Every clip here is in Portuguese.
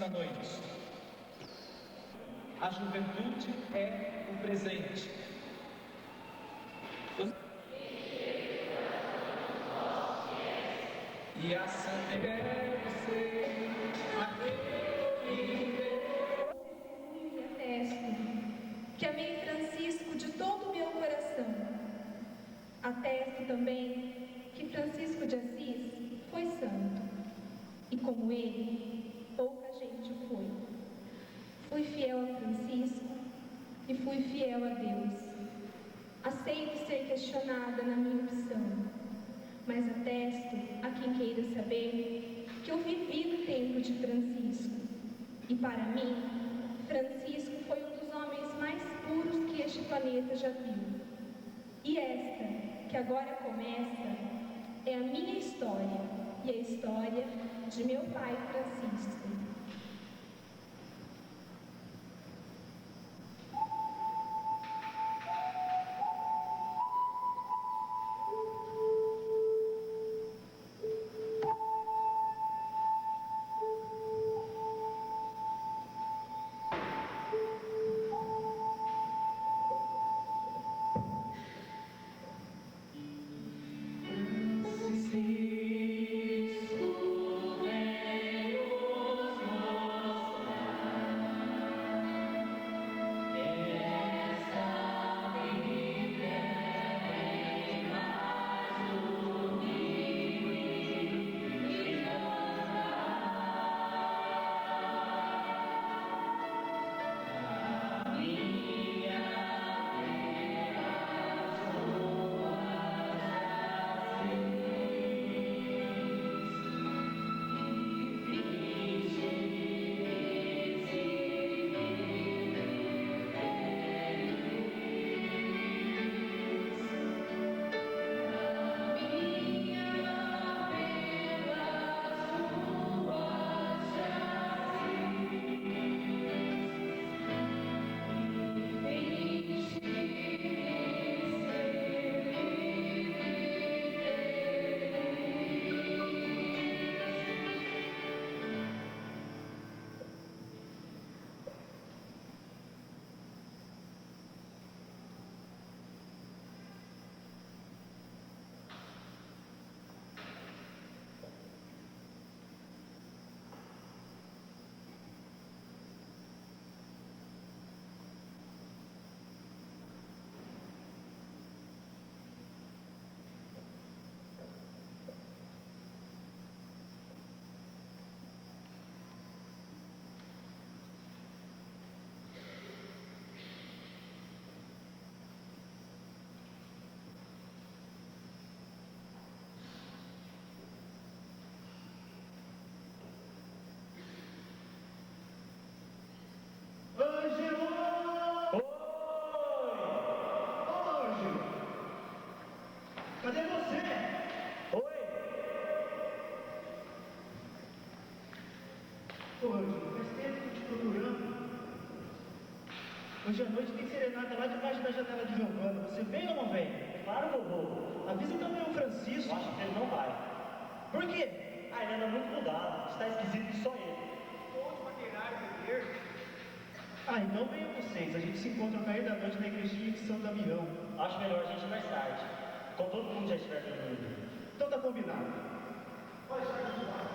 nesta noite. A juventude é o presente. E a santa é você, e atesto que amei Francisco de todo o meu coração. Atesto também que Francisco de Assis foi santo, e como ele, pouca gente o foi. Fui fiel a Francisco e fui fiel a Deus. Aceito ser questionada na minha opção, mas atesto a quem queira saber que eu vivi no tempo de Francisco. E para mim, Francisco foi um dos homens mais puros que este planeta já viu. E esta, que agora começa, é a minha história e a história de meu pai Francisco. Cadê você? Oi! Ô, Ângelo, faz tempo que eu te procurando. Hoje à noite tem serenata lá debaixo da janela de Giovana. Você vem ou não vem? Claro que eu vou. Avisa também o Francisco. Eu acho que ele não vai. Por quê? Ele anda muito mudado. Está esquisito que só ele. Todos materiais beber. Então venham vocês. A gente se encontra ao cair da noite na igrejinha de São Damião. Acho melhor a gente ir mais tarde. Quando todo mundo já estiver dormindo. Então tá combinado. Pode estar combinado.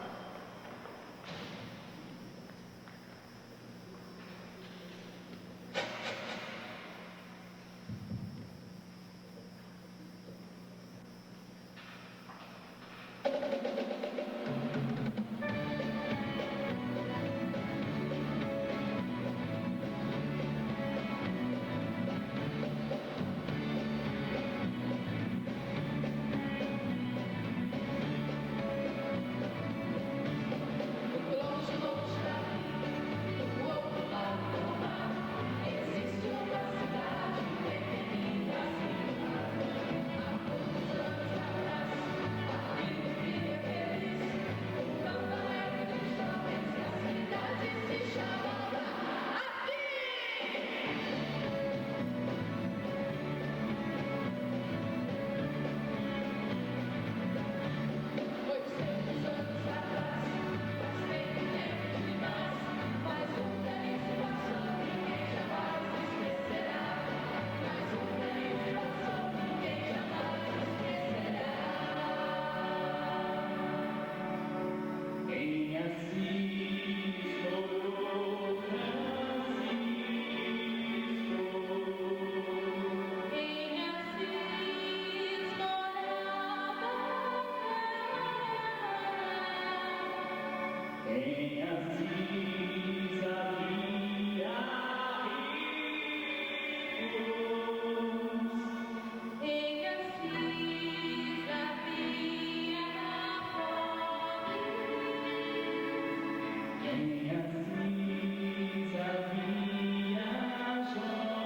Em Assis havia ricos. Em Assis havia pobres. Em Assis havia jovens.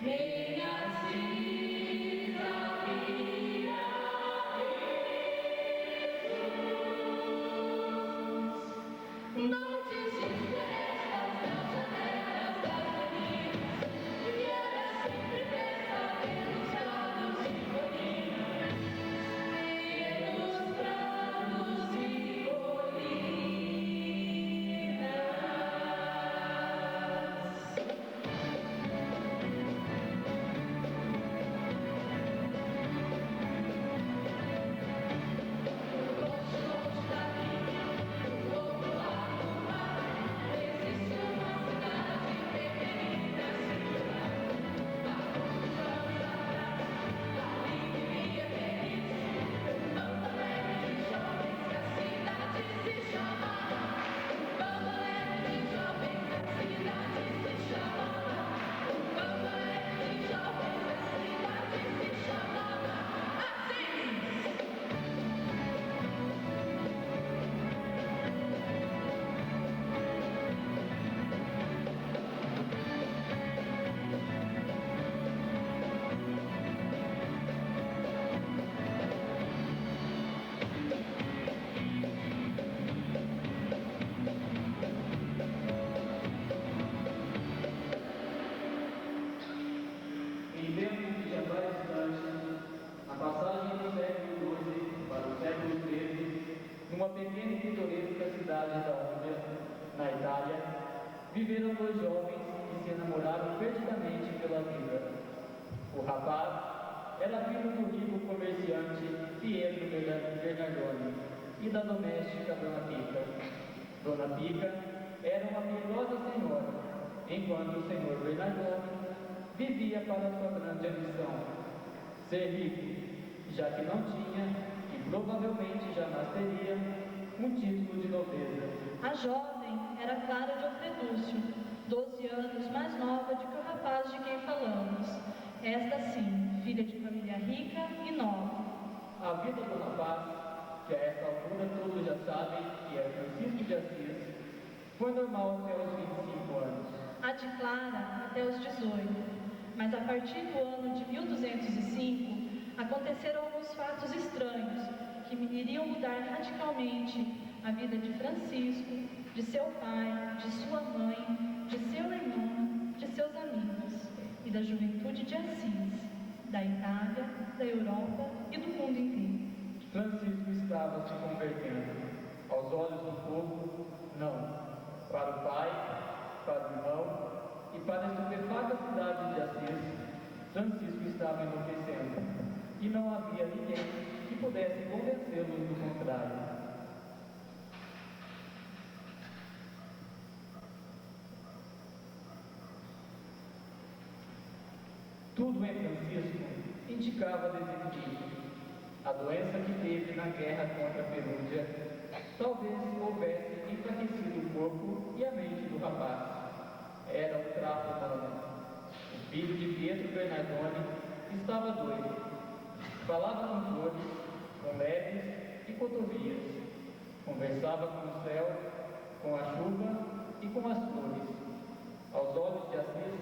Em Assis havia Jesus. Noites de festas nas janelas das meninas, e era sempre festa pelos prados e colinas, pelos prados e colinas. Em tempos já distantes, a passagem do século XII para o século XIII, numa pequena e pitoresca cidade da Umbria, na Itália, viveram dois jovens que se enamoraram perdidamente pela vida. O rapaz era filho do rico comerciante Pietro Bernardoni e da doméstica Dona Pica. Dona Pica era uma piedosa senhora, enquanto o senhor Bernardoni vivia para sua grande ambição, ser rico, já que não tinha, e provavelmente jamais teria, um título de nobreza. A jovem era Clara de Alfredúcio, 12 anos mais nova do que o rapaz de quem falamos. Esta sim, filha de família rica e nobre. A vida do rapaz, que a essa altura todos já sabem que é Francisco de Assis, foi normal até os 25 anos. A de Clara até os 18. Mas a partir do ano de 1205, aconteceram alguns fatos estranhos que iriam mudar radicalmente a vida de Francisco, de seu pai, de sua mãe, de seu irmão, de seus amigos e da juventude de Assis, da Itália, da Europa e do mundo inteiro. Francisco estava se convertendo. Aos olhos do povo, não. Para o pai, para o irmão e para a estupefata cidade de Assis, Francisco estava enlouquecendo. E não havia ninguém que pudesse convencê-los do contrário. Tudo em Francisco indicava desequilíbrio. A doença que teve na guerra contra a Perúdia talvez houvesse enfraquecido o corpo e a mente do rapaz. Era o trapo humano. O filho de Pietro Bernardoni estava doido. Falava com flores, com leves e cotovias. Conversava com o céu, com a chuva e com as flores. Aos olhos de Assis,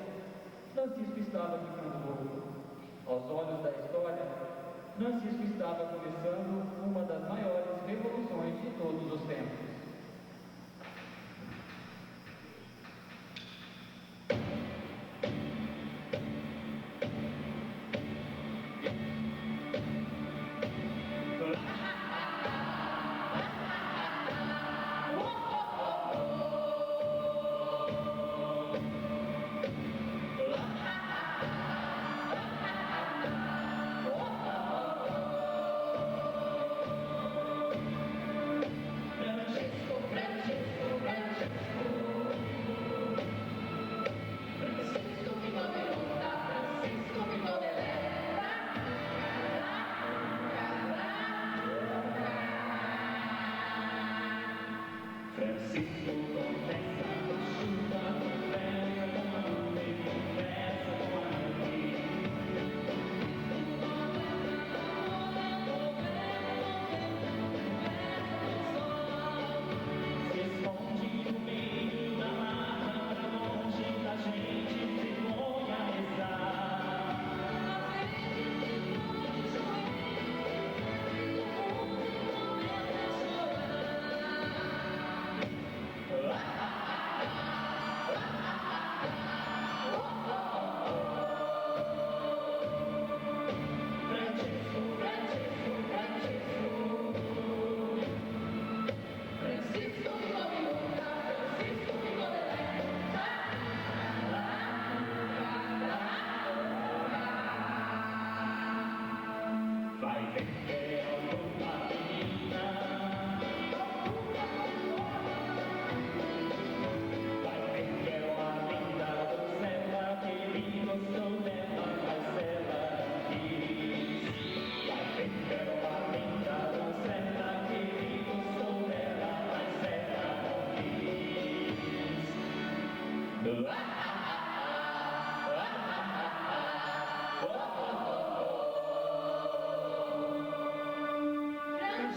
Francisco estava ficando louco. Aos olhos da história, Francisco estava começando uma das maiores revoluções de todos os tempos.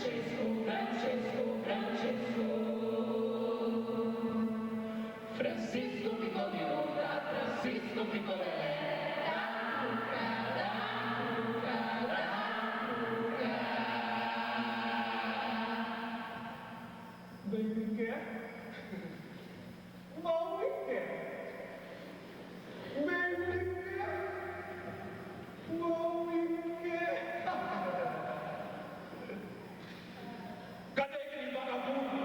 Francisco, Francisco, Francisco. Francisco ficou minuta, Francisco ficou lelé. Bem me quer? Mal me quer. Bem me quer. Mal me quer. Cadê aquele vagabundo?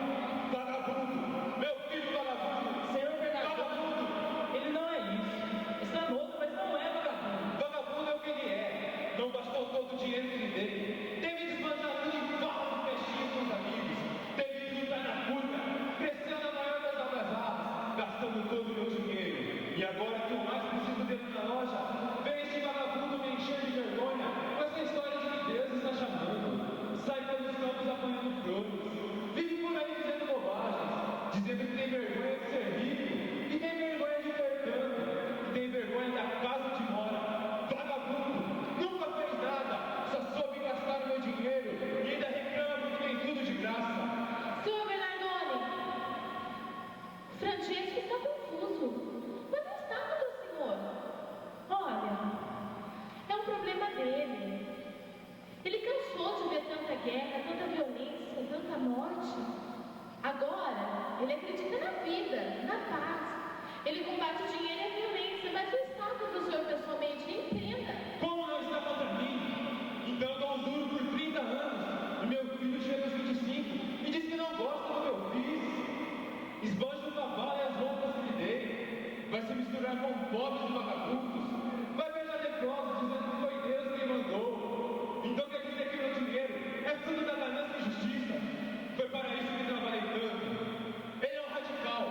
Vagabundo! Meu filho vagabundo! Senhor governador, Vagabundo! ele não é isso. Está morto, mas não é vagabundo. Vagabundo é o que ele é. Não bastou todo o dinheiro que lhe dei. Teve de desbanjar tudo em farras e festinhas com os amigos. Teve de lutar na curva, crescendo a maior das algazarras, gastando todo o meu dinheiro. E agora que eu mais preciso dele na loja, vem esse vagabundo me encher de vergonha com essa história de que Deus está chamando. Sai pelos campos apanhando flores. Vive por aí dizendo bobagens, dizendo que tem vergonha de ser rico, que tem vergonha de ter tanto, que tem vergonha da casa onde mora. Vagabundo, nunca fez nada, só soube gastar o meu dinheiro e ainda reclama que tem tudo de graça. Senhor Bernardone, Francisco está confuso. Mas não está contra o senhor. Olha, é um problema dele. Ele cansou de ver tanta guerra, tanta violência, tanta morte. Agora, ele acredita na vida, na paz. Ele combate o dinheiro e a violência, mas não está contra o senhor pessoalmente, entenda. Como não está contra mim? Então eu dou um duro por 30 anos. E meu filho chega aos 25 e diz que não gosta do que eu fiz. Esbanja o cavalo e as roupas que lhe dei. Vai se misturar com pobres e vagabundos. Vai beijar leprosos dizendo que foi Deus quem mandou. Então quer dizer que meu dinheiro é fruto da ganância e injustiça. Foi para isso que trabalhei tanto. Ele é um radical.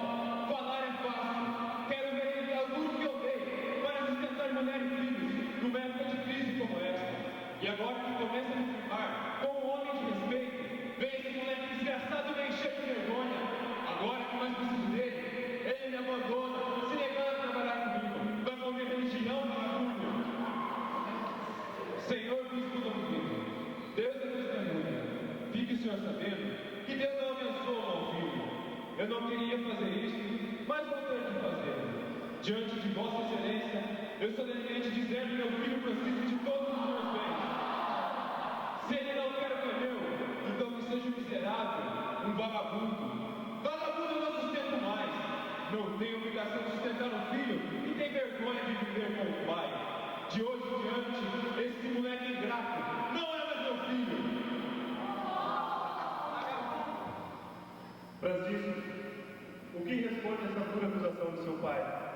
Falar é fácil. Quero ver ele dar tudo que eu dei para sustentar mulher e filhos numa época de crise como esta. E agora que começa a me firmar como um homem de respeito, vem esse moleque desgraçado me encher de vergonha. Agora que mais preciso dele, ele me abandona, se negando a trabalhar comigo. Vai comer religião e orgulho. Senhor Bispo do Filho, Deus é testemunha. Fique o Senhor sabendo que Deus não abençoa o meu filho. Eu não queria fazer isso, mas vou ter que fazer. Diante de Vossa Excelência, eu solenemente dizer meu filho Francisco de todos os meus bens. Se ele não quer o que é meu, então que seja um miserável, um vagabundo. Vagabundo eu não sustento mais. Não tenho obrigação de sustentar um filho e tem vergonha de viver com o pai. De hoje em diante, esse moleque ingrato não é mais meu filho. Francisco, o que responde a essa pura acusação do seu pai?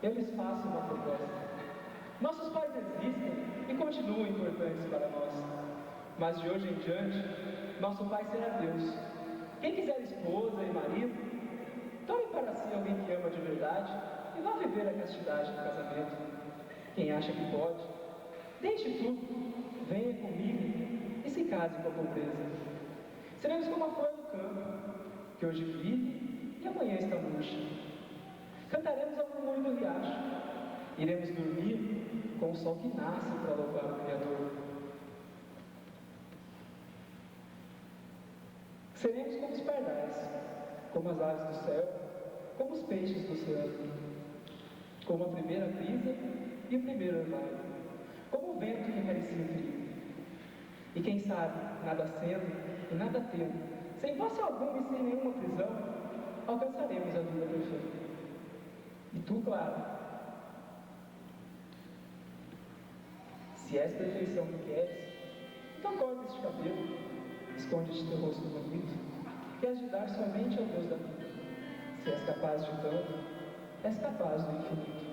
eu lhes faço uma proposta. Nossos pais existem e continuam importantes para nós, mas de hoje em diante, nosso pai será Deus. Quem quiser esposa e marido, tome para si alguém que ama de verdade e vá viver a castidade do casamento. Quem acha que pode, deixe tudo, venha comigo e se case com a pobreza. Seremos como a flor do campo, que hoje vive e amanhã está murcha. Cantaremos ao murmúrio do riacho, iremos dormir com o sol que nasce para louvar o Criador. Seremos como os pardais, como as aves do céu, como os peixes do oceano, como a primeira brisa e o primeiro orvalho, como o vento que acaricia o trigo. E quem sabe, nada sendo e nada tendo, sem posse alguma e sem nenhuma prisão, alcançaremos a vida perfeita. E tu, claro, se és perfeição que queres, então corta este cabelo, esconde-te teu rosto bonito, e has de dar somente ao Deus da vida. Se és capaz de tanto, és capaz do infinito.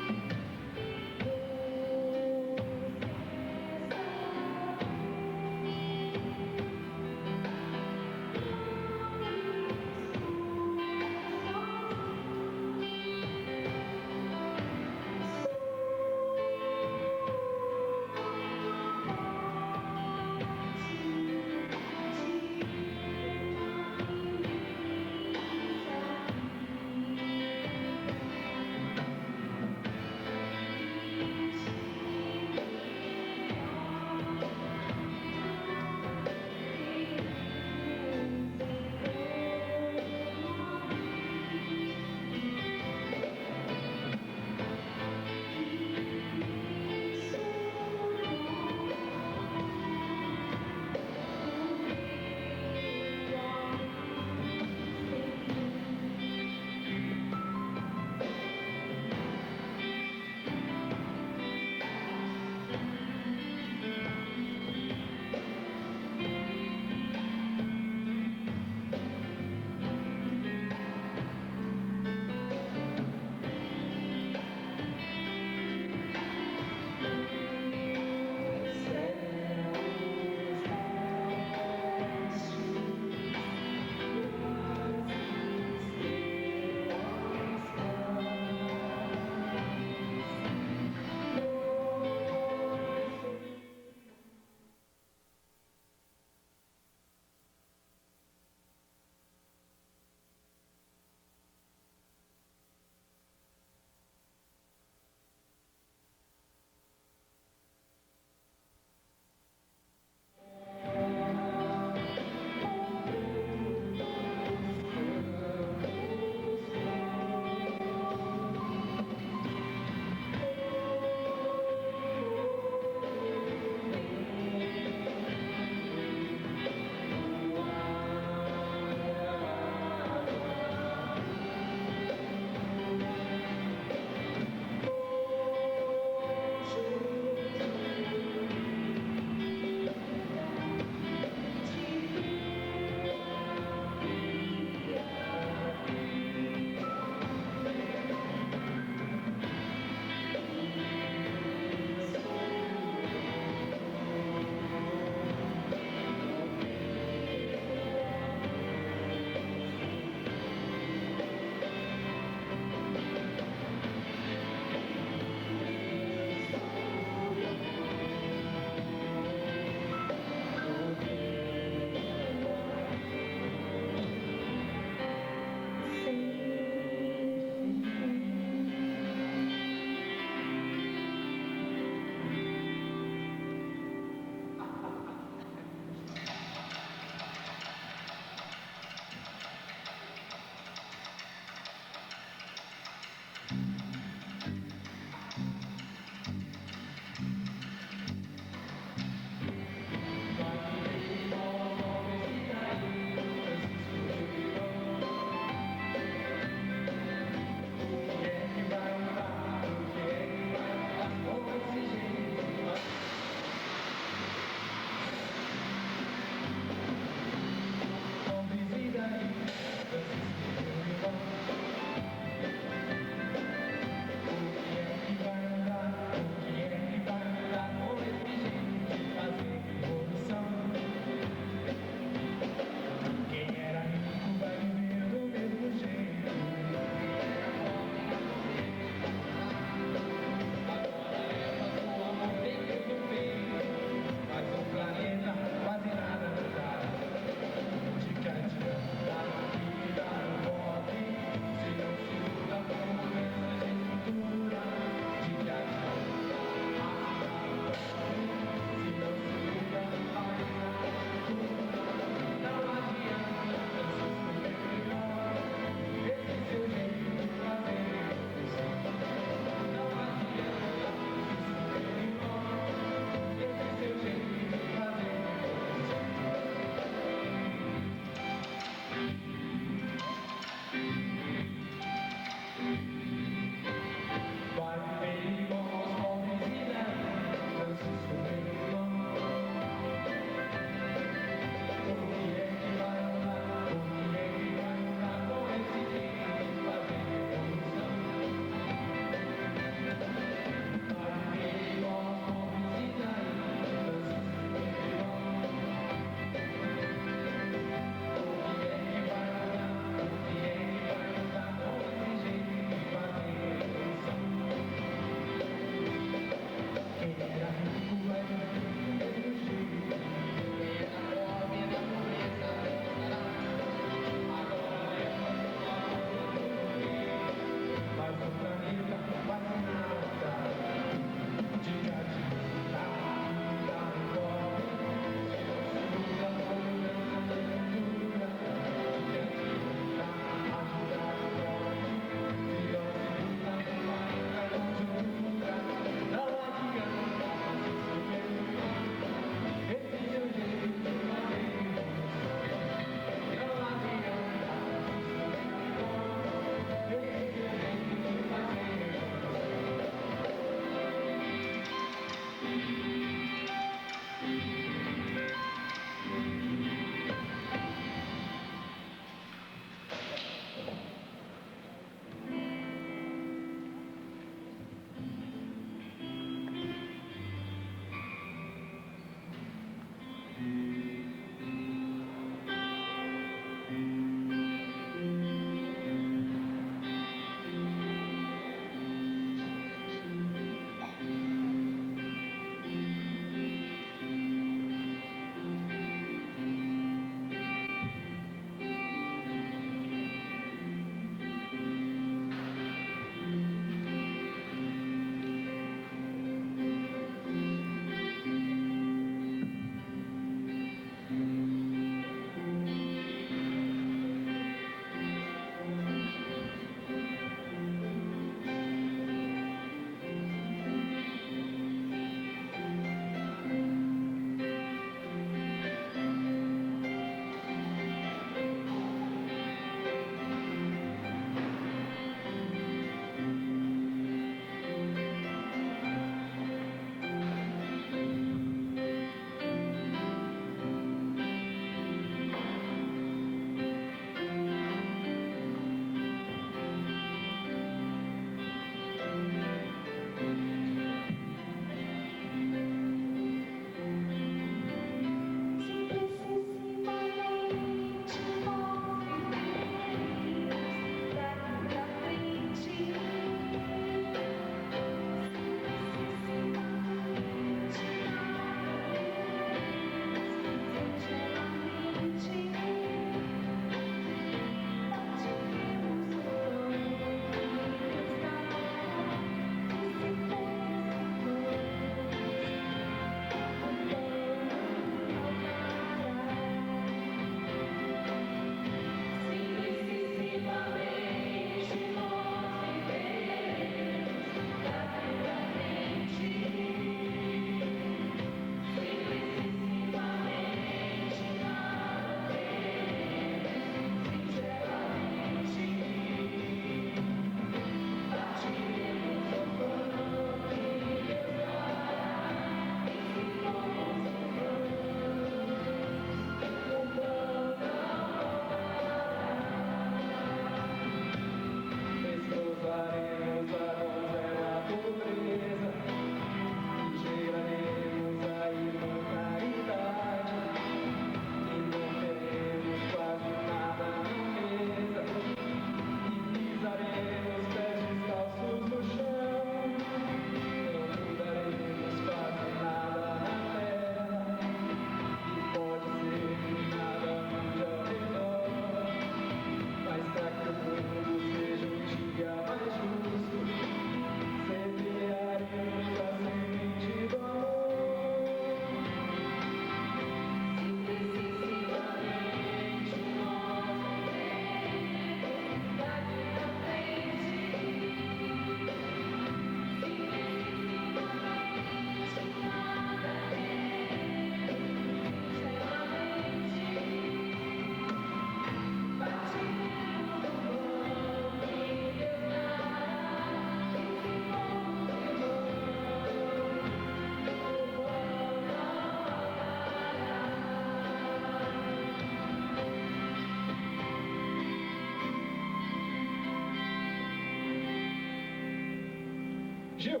Gil,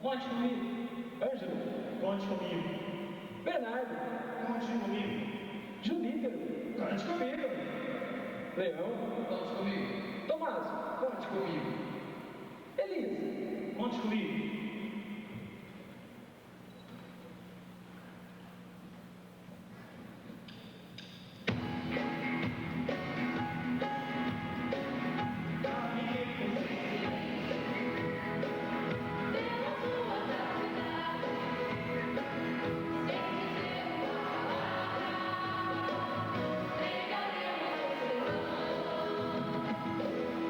Conte comigo. Ângelo, Conte comigo. Bernardo, Conte comigo. Junípero, conte comigo. Leão, conte comigo. Tomás, conte comigo. Elisa, Conte comigo.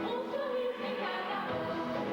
Um sorriso em cada rosto,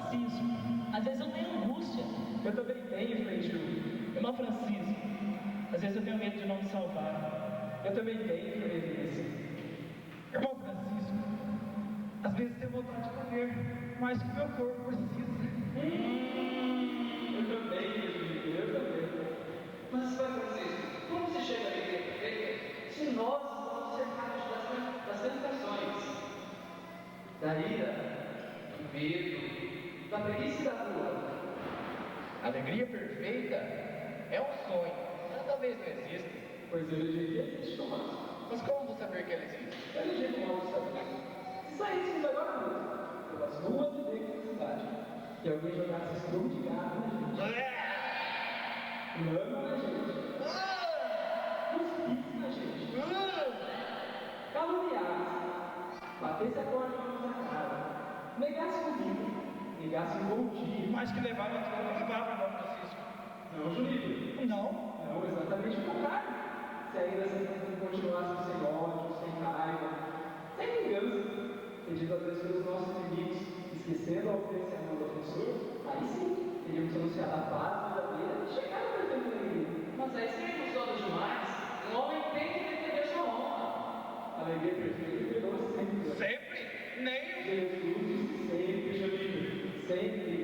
Francisco, às vezes eu tenho angústia. Eu também tenho, Frei Ju. Irmão Francisco, às vezes eu tenho medo de não me salvar. Eu também tenho, Frei Vinícius. Irmão Francisco, às vezes tenho vontade de comer mais que meu corpo precisa. Eu também, Jesus, eu também. Mas, Pai Francisco, como se chega à alegria perfeita se nós estamos cercados das tentações, da ira, do medo, da preguiça e da rua? Alegria perfeita é um sonho, mas talvez não exista. Pois eu diria que existe, Tomás. Mas como vou saber que ela existe? Eu jeito mal de saber. Se saíssemos agora mesmo, pelas ruas e becos da cidade, e alguém jogasse estrume de gato na gente, lama na gente, cuspisse na gente, caluniasse, batesse a porta na nossa cara, negasse comida, negasse um bom dia. Mais que levar na tua, não levava, irmão Francisco. Não, Juninho. Não. Não, exatamente o contrário. Se ainda assim continuássemos sem ódio, sem raiva, sem vingança, pedindo a Deus pelos nossos inimigos, esquecendo a ofensa e a mão do ofensor, aí sim, teríamos anunciado a paz verdadeira e chegar ao perfeito alegria. Mas aí seremos todos demais. Um homem tem que defender sua honra. A alegria perfeita virou sempre. Sempre? Nem Jesus, sempre, Juninho. Sempre.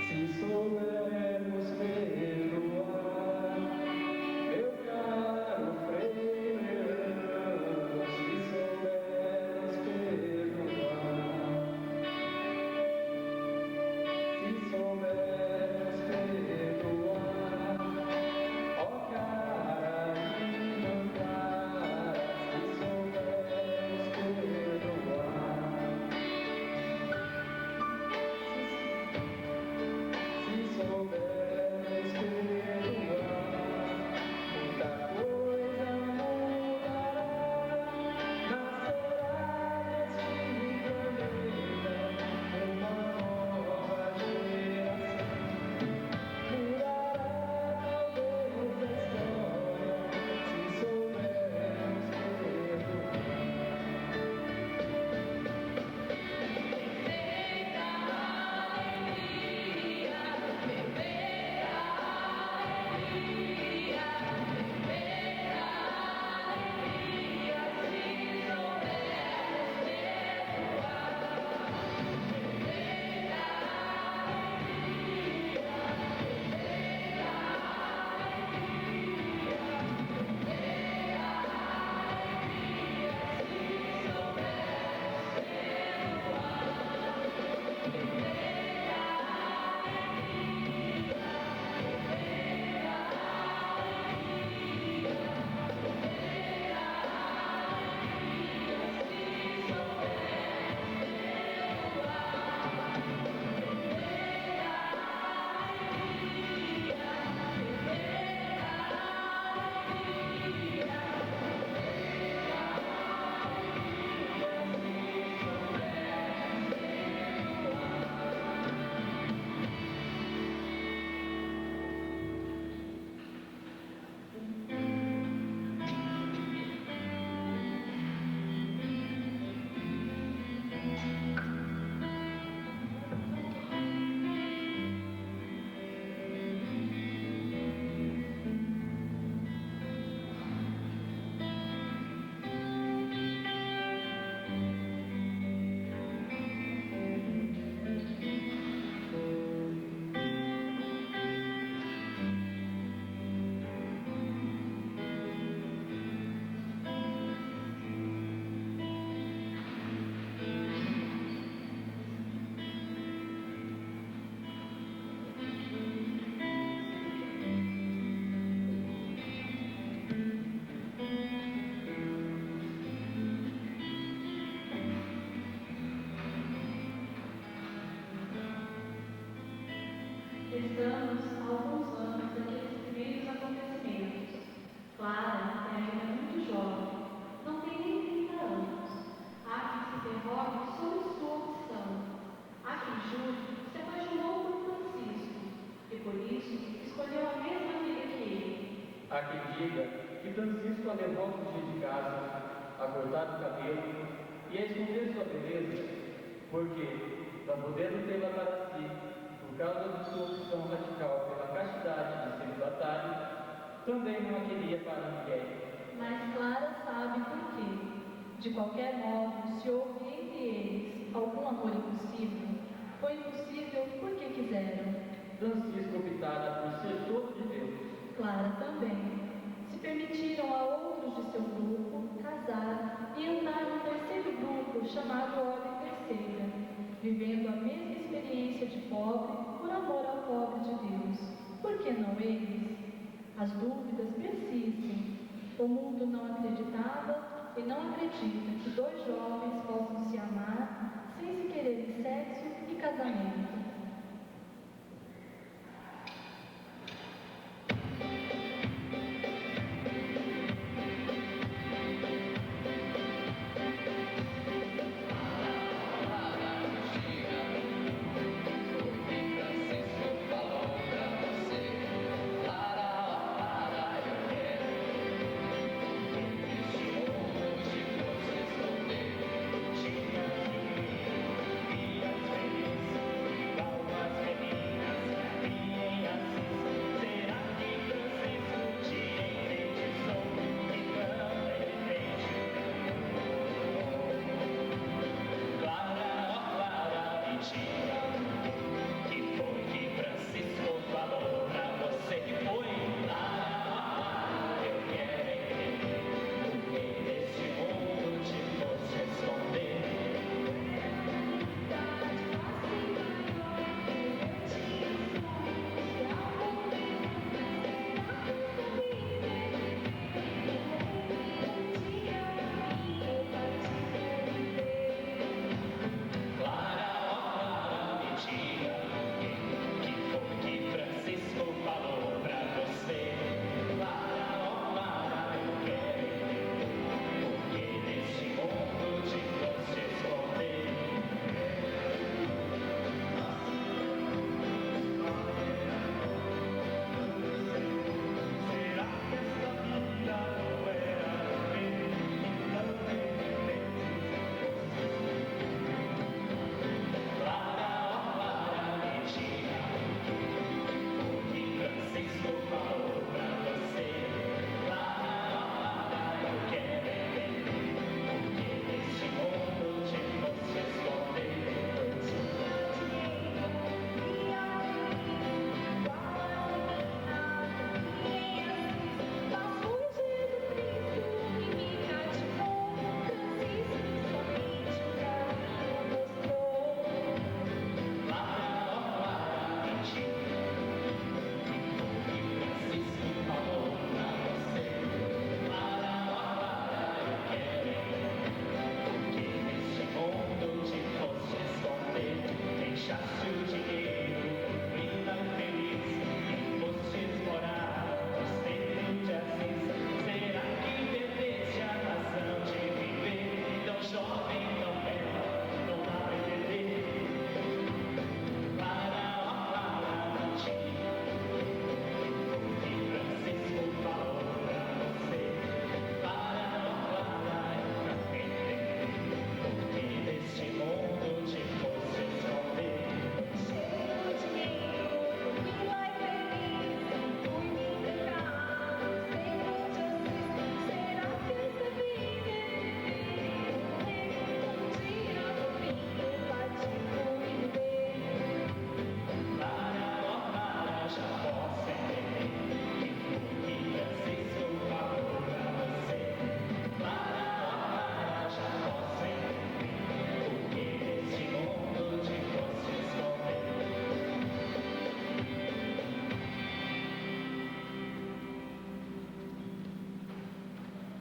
Se soubermos perdoar, meu caro Frei Leandro, quem diga que Francisco a levou a fugir de casa, a cortar o cabelo e a esconder sua beleza, porque, não podendo tê-la para si, por causa de sua opção radical pela castidade do celibatário, também não a queria para ninguém. Mas Clara sabe por quê. De qualquer modo, se houve entre eles algum amor impossível, foi impossível porque quiseram. Francisco optara por ser todo de Deus. Clara também. Se permitiram a outros de seu grupo casar e entrar num terceiro grupo chamado Ordem Terceira, vivendo a mesma experiência de pobre por amor ao pobre de Deus. Por que não eles? As dúvidas persistem. O mundo não acreditava e não acredita que dois jovens possam se amar sem se quererem sexo e casamento.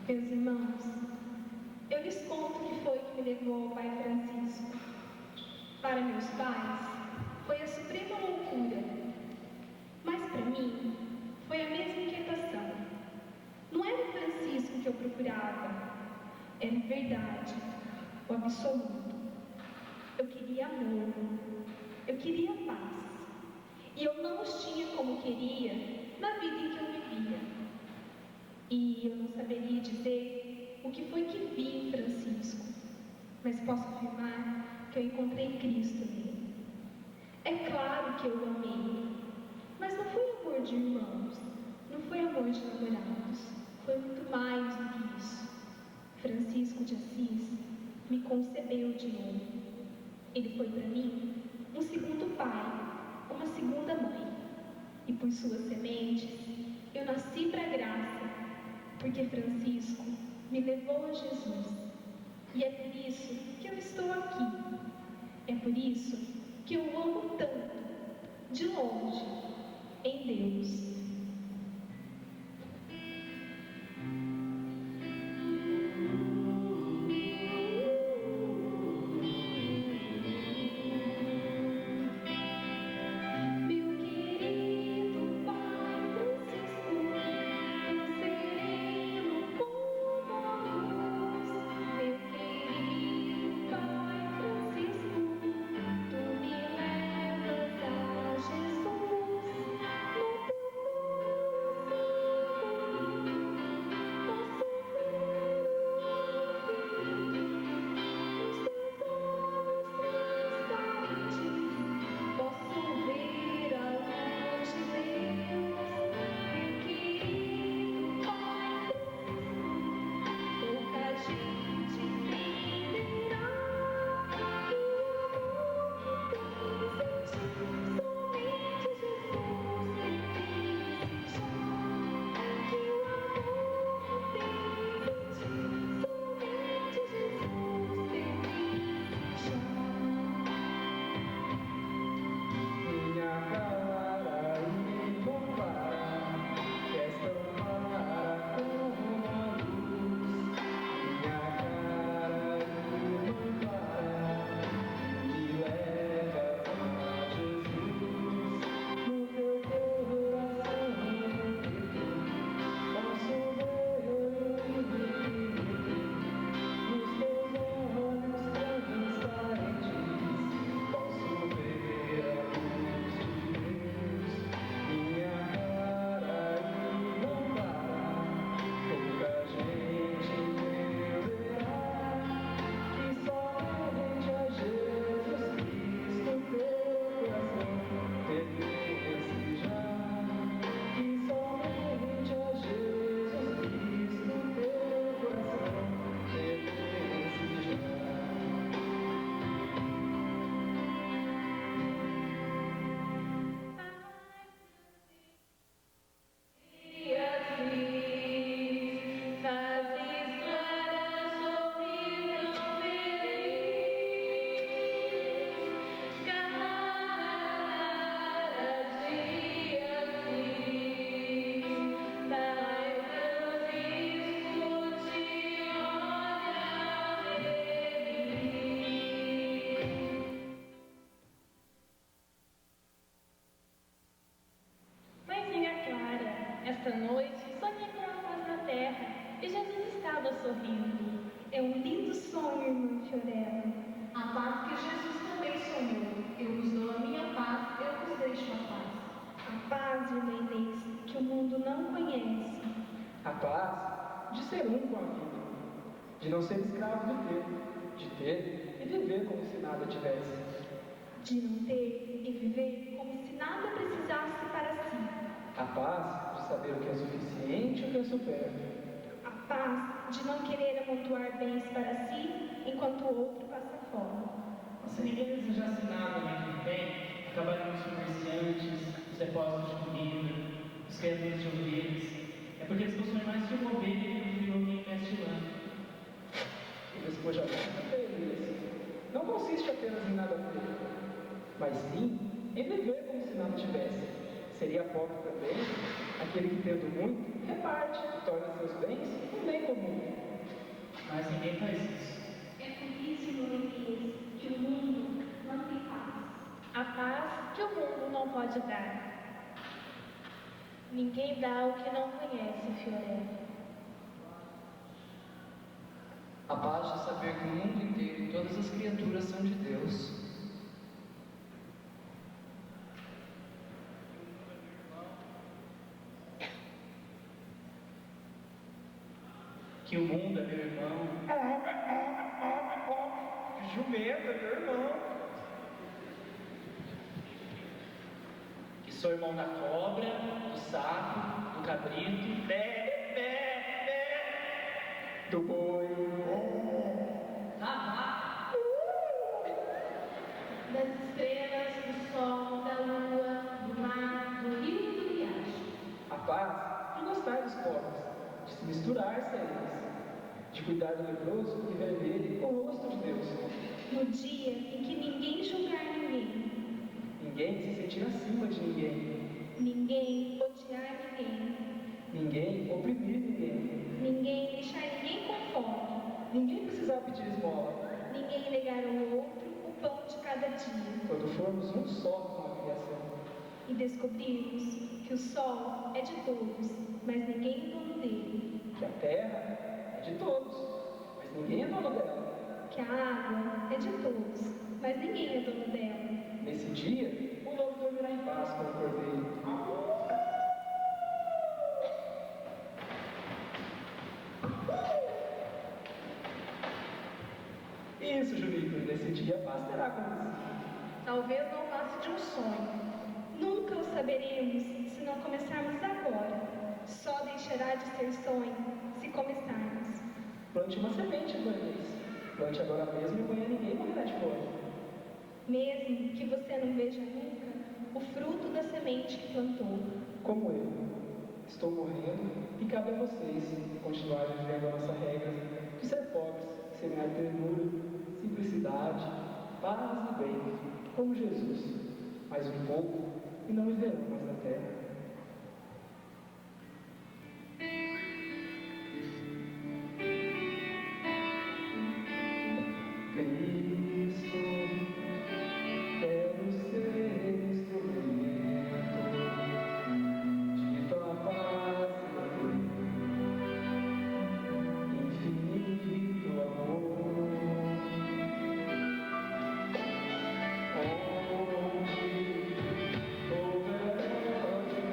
Meus irmãos, eu lhes conto o que foi que me levou ao Pai Francisco. Para meus pais, foi a suprema loucura, mas para mim, foi a mesma inquietação. Não era o Francisco que eu procurava, era a verdade, o absoluto. Eu queria amor, eu queria paz, e eu não os tinha como queria na vida em que eu vivia. E eu não saberia dizer o que foi que vi em Francisco, mas posso afirmar que eu encontrei Cristo nele. É claro que eu o amei, mas não foi amor de irmãos, não foi amor de namorados, foi muito mais do que isso. Francisco de Assis me concebeu de novo. Ele foi para mim um segundo pai, uma segunda mãe. E por suas sementes eu nasci para a graça, porque Francisco me levou a Jesus. E é por isso que eu estou aqui. É por isso que eu amo tanto, de longe, em Deus. Esta noite, sonhei com a paz na terra e Jesus estava sorrindo. É um lindo sonho, irmã Fiorella. A paz que Jesus também sonhou. Eu vos dou a minha paz, eu vos deixo a paz. A paz, irmã Inês, que o mundo não conhece. A paz de ser um com a vida, de não ser escravo de ter e viver como se nada tivesse. De não ter e viver como se nada precisasse para si. A paz de saber o que é suficiente e o que é supérfluo. A paz de não querer amontoar bens para si enquanto o outro passa fome. Se ninguém desejasse nada além do bem, acabariam os comerciantes, os depósitos de comida, os criadores de ovelhas. É porque eles possuem mais de uma ovelha que alguém investe lá. O despojamento da igreja não consiste apenas em nada ter, mas sim em viver como se nada tivesse. Seria pobre também aquele que, tendo muito, reparte e torna seus bens um bem comum. Mas ninguém faz isso. É por isso, irmã Inês, que o mundo não tem paz. A paz que o mundo não pode dar. Ninguém dá o que não conhece, Fiorella. A paz de saber que o mundo inteiro e todas as criaturas são de Deus. que o mundo é meu irmão, Jumento é meu irmão. que sou irmão da cobra, do sapo, do cabrito, Do boi. Das estrelas, do sol, da lua, do mar, do rio e do riacho. A paz de gostar dos pobres, de se misturar-se a eles, de cuidar do leproso e ver nele o rosto de Deus. No dia em que ninguém julgar ninguém, Ninguém se sentir acima de ninguém, ninguém odiar ninguém, ninguém oprimir ninguém, ninguém deixar ninguém com fome, ninguém precisar pedir esmola, ninguém negar ao outro o pão de cada dia. quando formos um só com a criação. E descobrirmos que o sol é de todos, mas ninguém é dono dele. Que a terra é de todos, mas ninguém é dono dela. Que a água é de todos, mas ninguém é dono dela. Nesse dia, o lobo dormirá em paz com o cordeiro. Isso, Julito, nesse dia a paz terá acontecido. Talvez não passe de um sonho. Nunca o saberemos se não começarmos agora. Só deixará de ser sonho se começarmos. Plante uma semente, Vanessa. Plante agora mesmo e amanhã ninguém morrerá de fome. Mesmo que você não veja nunca o fruto da semente que plantou. Como eu, estou morrendo e cabe a vocês continuar vivendo a nossa regra de ser pobres, semear ternura, simplicidade, paz e bem, como Jesus. Mais um pouco e não viverão mais na terra. Cristo, quero ser instrumento de tua paz e infinito amor. Onde houver ódio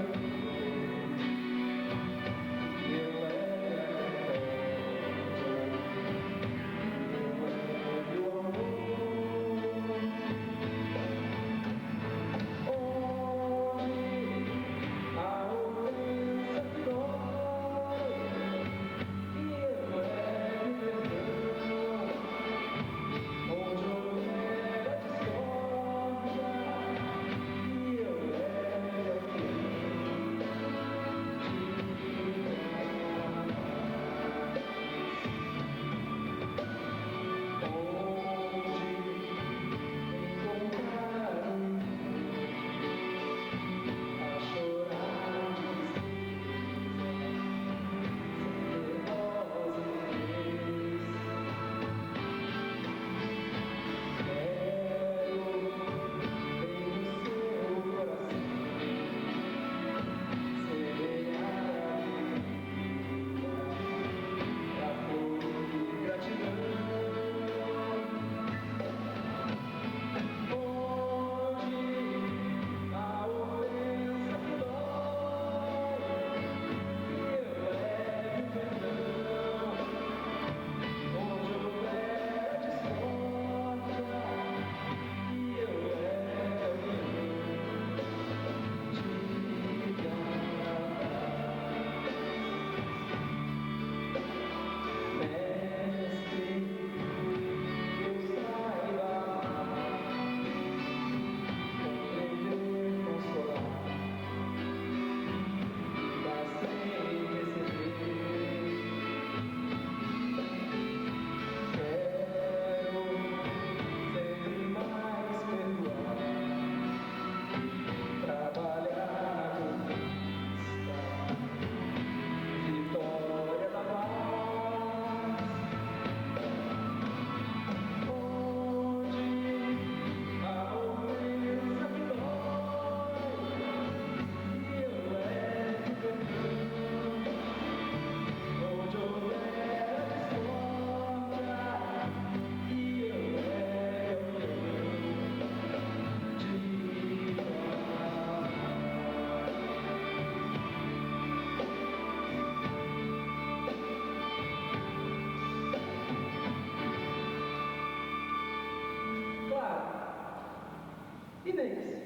Inês,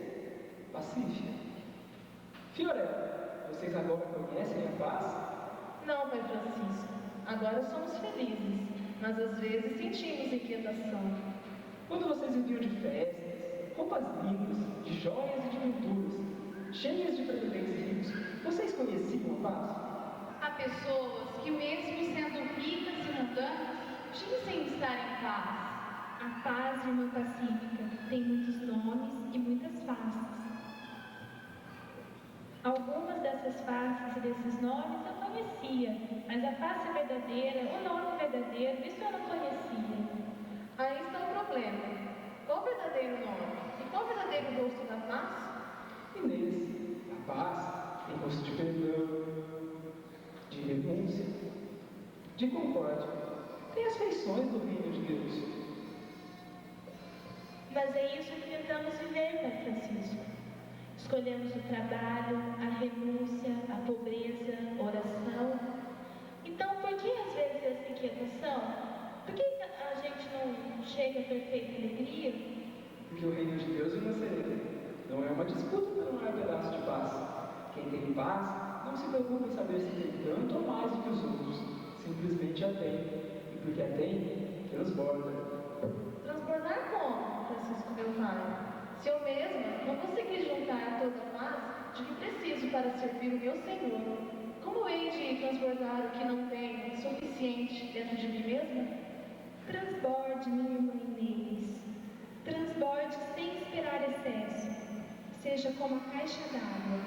Pacífica, Fiorella, vocês agora conhecem a paz? Não, Pai Francisco. Agora somos felizes, mas às vezes sentimos inquietação. Quando vocês viviam de festas, roupas lindas, de joias e de pinturas, cheias de presentes ricos, vocês conheciam a paz? Há pessoas que, mesmo sendo ricas e mundanas, dizem estar em paz. A paz, irmã Pacífica, tem muitos nomes e muitas faces. Algumas dessas faces e desses nomes eu conhecia, mas a face verdadeira, o nome verdadeiro, isso eu não conhecia. Aí está o problema. Qual o verdadeiro nome? E qual o verdadeiro rosto da paz? Inês, a paz tem rosto de perdão, de renúncia, de concórdia. Tem as feições do reino de Deus. Mas é isso que tentamos viver, Pai Francisco. Escolhemos o trabalho, a renúncia, a pobreza, a oração. Então, por que às vezes essa inquietação? Por que a gente não chega a perfeita alegria? Porque o reino de Deus, irmã Serena, não é uma disputa pelo maior pedaço de paz. Quem tem paz não se preocupa em saber se tem tanto ou mais do que os outros. Simplesmente a tem. E porque a tem, transborda. Transbordar como, Francisco, meu pai? Se eu mesma não consegui juntar toda a paz de que preciso para servir o meu Senhor, como hei de transbordar o que não tenho suficiente dentro de mim mesma? Transborde, minha irmã Inês. Transborde sem esperar excesso. Seja como a caixa d'água.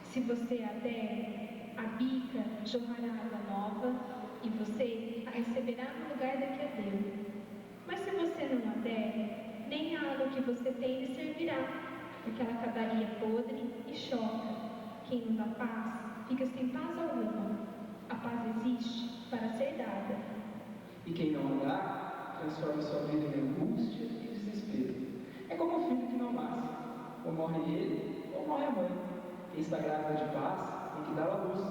Se você a der, a bica jorrará água nova e você a receberá no lugar da que a deu. Mas se você não a der, nem a água que você tem lhe servirá, porque ela acabaria podre e choca. Quem não dá paz, fica sem paz alguma. A paz existe para ser dada. E quem não dá, transforma sua vida em angústia e desespero. É como o filho que não nasce. Ou morre ele, ou morre a mãe. Quem está grávida de paz tem que dar a luz.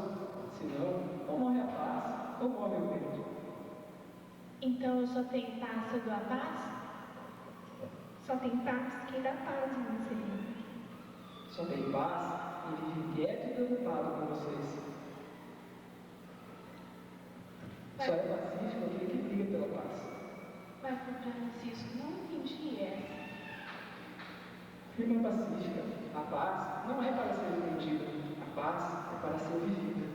Senão, ou morre a paz, ou morre o vento. Então eu só tenho paz se eu dou a paz? Só tem paz quem dá paz, irmã Serena. Só tem paz quem vive quieto e preocupado com vocês. Só é pacífico aquele que briga pela paz. Pai Francisco, não entendi essa. Irmã pacífica, a paz não é para ser entendida, a paz é para ser vivida.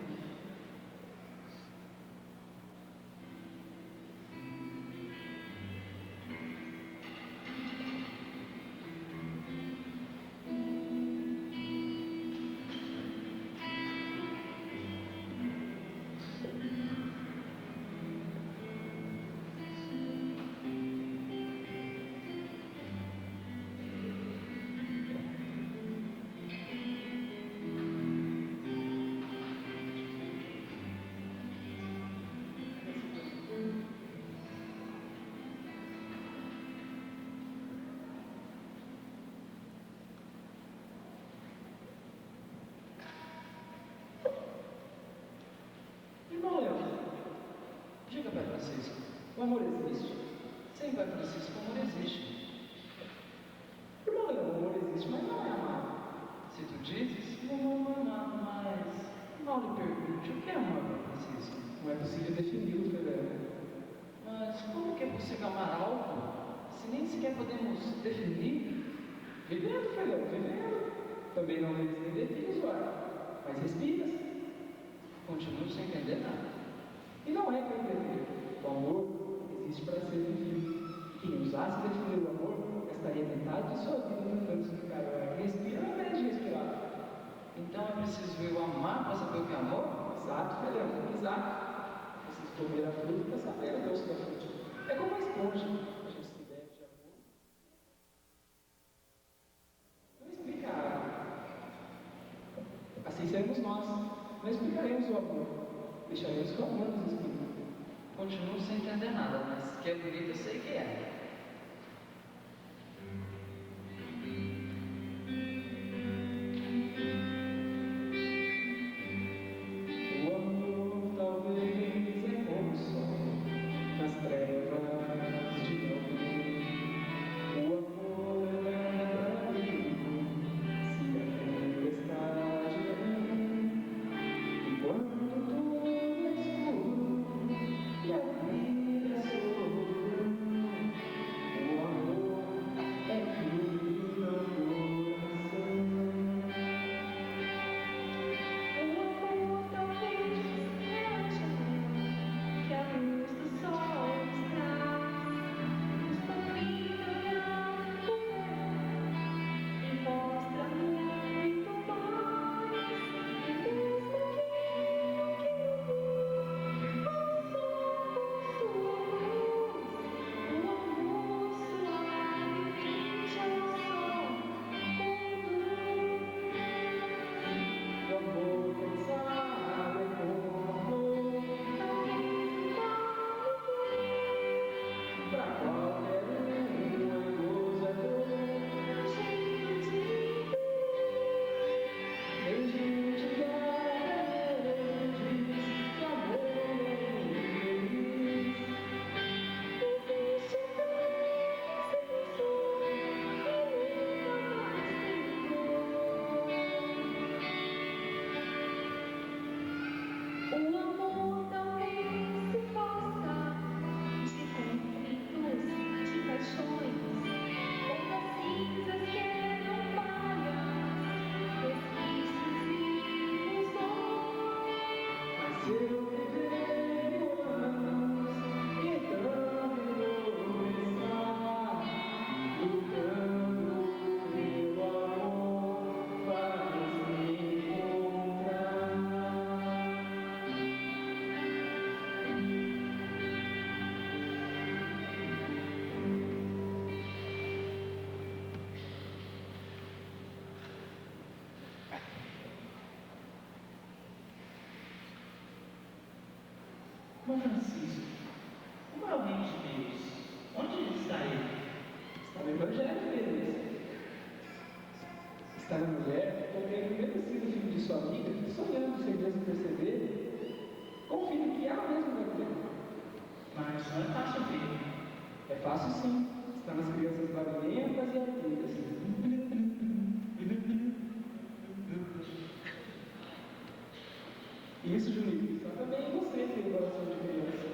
Irmão Leão, diga, Pai Francisco, o amor existe? Sim, Pai Francisco, o amor existe. Irmão Leão, o amor existe, mas não é amar. Se tu dizes, o amor não é amar, mas mal lhe pergunte, o que é amor, Pai Francisco? Não é possível defini-lo, Fernando. Mas como que é possível amar algo se nem sequer podemos definir? Vivendo, Fernando, vivendo. Também não deves nem define, usuário, mas respiras. Continuo sem entender nada. E não é para entender. O amor existe para ser vivido. Quem usasse definir o amor, gastaria metade de sua vida tentando explicar o ar que respira ao invés de respirar. Então é preciso eu amar para saber o que é amor? Exato, Fernando, exato. Preciso comer a fruta para saber o doce da fruta. É como uma esponja. A gente se bebe de amor. Não explica a água. Assim seremos nós. Não explicaremos o amor. Deixaremos que o amor nos explique. Continuo sem entender nada, mas que é bonito eu sei que é. O amor talvez é como o sol nas trevas de alguém. O amor é maravilhoso. Irmão Francisco, como é o reino de Deus? Onde está ele? Está no Evangelho deles. Está na mulher, porque ele mesmo sendo filho de sua amiga, que sonhando sem mesmo perceber, confia que ela mesma vai ter. Mas não é fácil ver. É fácil sim. Está nas crianças babilônicas e arqueiras. Isso, Juninho, está também em você ter o coração de criança.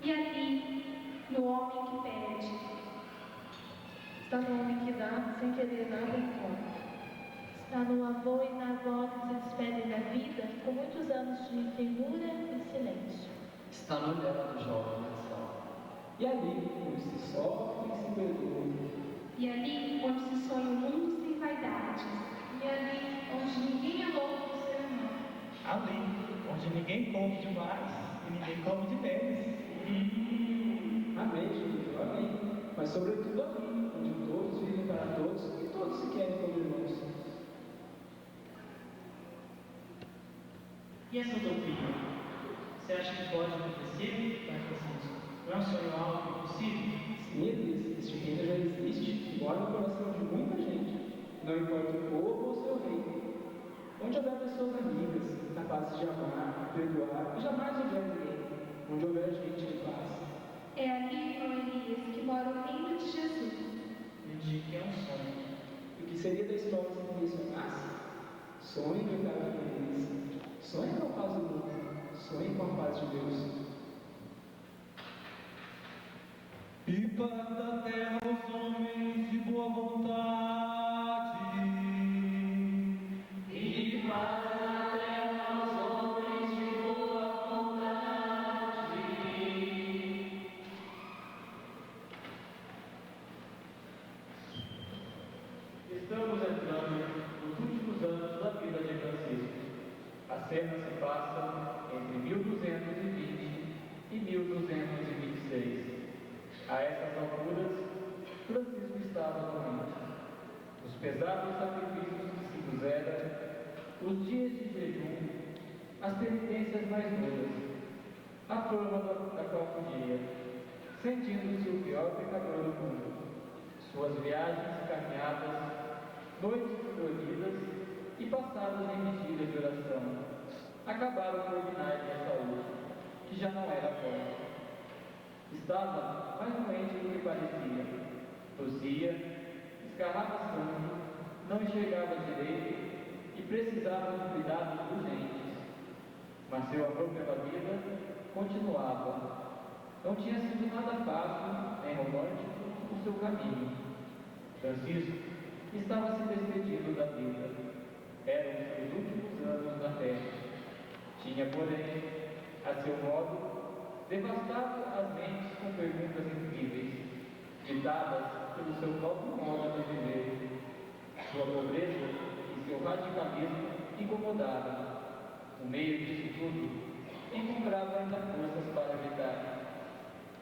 E ali, no homem que pede, Está no homem que dá sem querer nada em troca. Está no avô e na avó que se despedem da vida com muitos anos de ternura e silêncio. Está no olhar do jovem Marçal. E ali, onde se sofre e se perdoa. e ali onde se sonha um mundo sem vaidades, E ali onde ninguém é louco por ser humano. Ali, onde ninguém come demais e ninguém come de menos. Amém, Juninho, amém. Mas sobretudo ali, onde todos vivem para todos e todos se querem como irmãos. E essa utopia? Você acha que pode acontecer, Pai Francisco? Não é um sonho algo impossível? Sim, Elias, este reino já existe e mora no coração de muita gente. Não importa o povo ou seu reino. Onde houver pessoas amigas, capazes de amar, perdoar e jamais odiar ninguém. Onde houver gente de paz. é ali, ó Elias, que mora o reino de Jesus. Eu digo que é um sonho. E o que seria da história se ninguém sonhasse? Sonhe com a feliz. Sonhe com a paz do mundo. Sonhe com a paz de Deus. E paz da terra aos homens de boa vontade. E paz na terra aos homens de boa vontade. Estamos entrando nos últimos anos da vida de Francisco. A cena se passa entre 1220 e 1226. A essas alturas, Francisco estava doente. Os pesados sacrifícios que se puseram, os dias de jejum, as penitências mais duras, a fama da qual fugia, sentindo-se o pior pecador do mundo. Suas viagens, caminhadas, noites floridas e passadas em vigília de oração, acabaram por minar-lhe a saúde, que já não era forte. Estava mais doente do que parecia. Tossia, escarrava sangue, não enxergava direito e precisava de cuidados urgentes. Mas seu amor pela vida continuava. Não tinha sido nada fácil nem romântico o seu caminho. Francisco estava se despedindo da vida. Eram os seus últimos anos na terra. Tinha, porém, a seu modo, devastado as mentes com perguntas incríveis, ditadas pelo seu próprio modo de viver. Sua pobreza e seu radicalismo incomodavam. No meio disso tudo, encontrava ainda forças para evitar.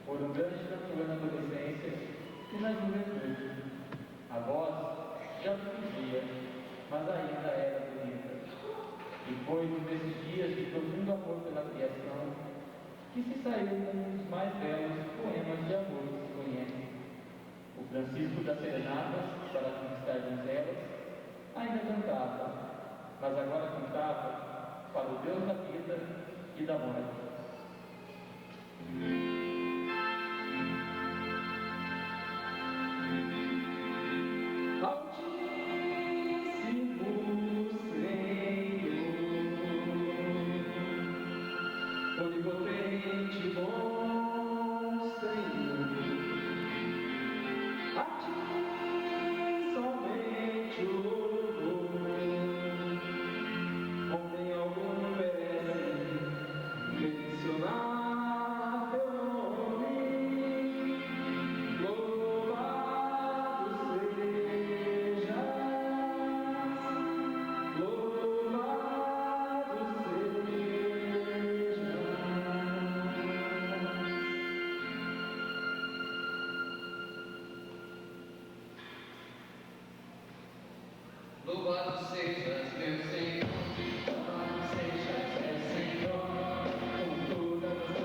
Por um grande cantor na adolescência e na juventude. A voz já dizia, mas ainda era bonita. E foi um desses dias de profundo amor pela criação que se saiu um dos mais belos poemas de amor que se conhece. O Francisco das Serenatas, para conquistar donzelas, ainda cantava, mas agora cantava para o Deus da vida e da morte. Onipotente, bom Senhor, a ti somente o louvor. Homem algum merece mencionar teu nome. Louvado sejas, louvado sejas. Louvado sejas, meu Senhor. Louvado sejas, Senhor, com todas as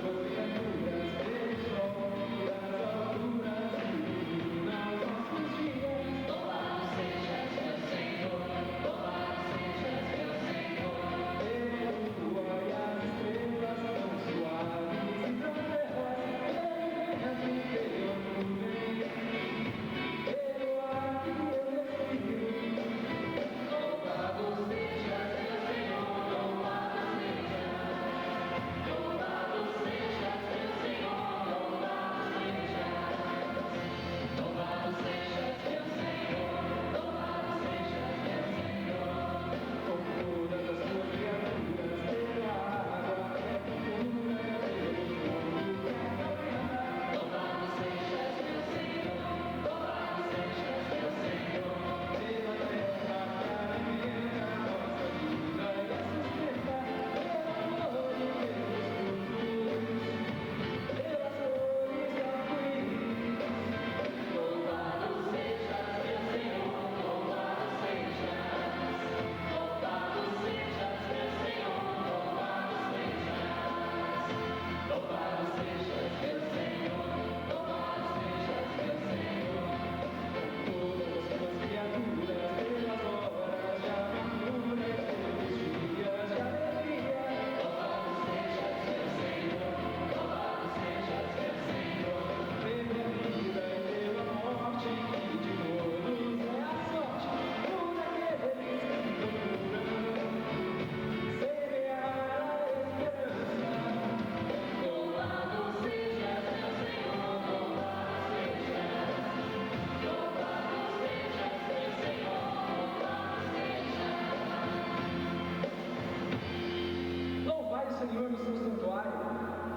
Senhor no seu santuário.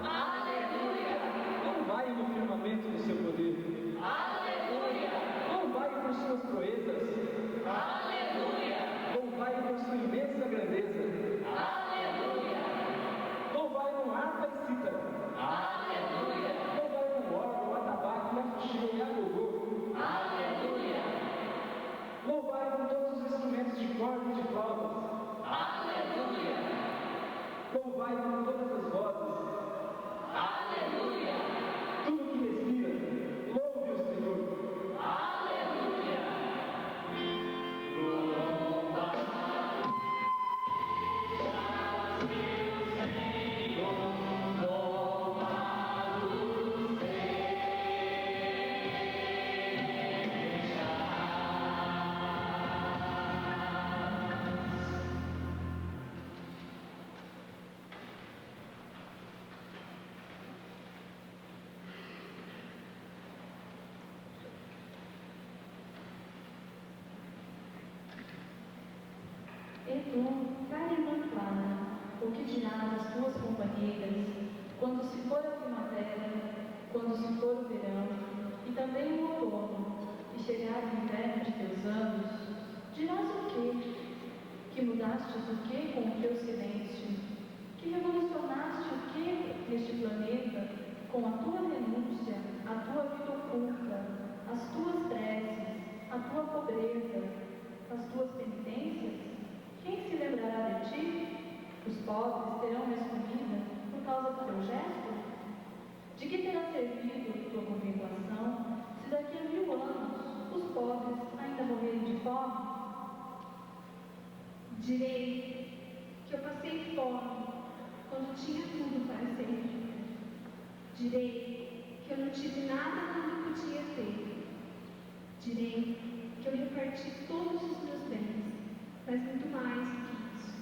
Aleluia! Louvai no firmamento do seu poder. Aleluia! Louvai por suas proezas. Aleluia! Louvai por sua imensa grandeza. Aleluia! Louvai no harpa e cítara. Aleluia! Louvai no órgão, atabaque, mafuxê e agogô. Aleluia! Louvai com todos os instrumentos de corda e de flautas. Aleluia! Louvai com todas as vozes. Aleluia! Tudo que respira, louve o Senhor. Aleluia! Então, vai levantar, o que dirás às tuas companheiras, quando se for a primavera, quando se for o verão, e também o outono, e chegar o inverno de teus anos, dirás o quê? Que mudastes o quê com o teu silêncio? Que revolucionaste o quê neste planeta com a tua renúncia, a tua vida oculta, as tuas preces, a tua pobreza, as tuas penitências? Quem se lembrará de ti? Os pobres terão mais comida por causa do teu gesto? De que terá servido tua contemplação se daqui a 1000 anos os pobres ainda morrerem de fome? Direi que eu passei fome quando tinha tudo para sempre. Direi que eu não tive nada quando podia ter. Direi que eu reparti todos os meus bens, mas muito mais do que isso,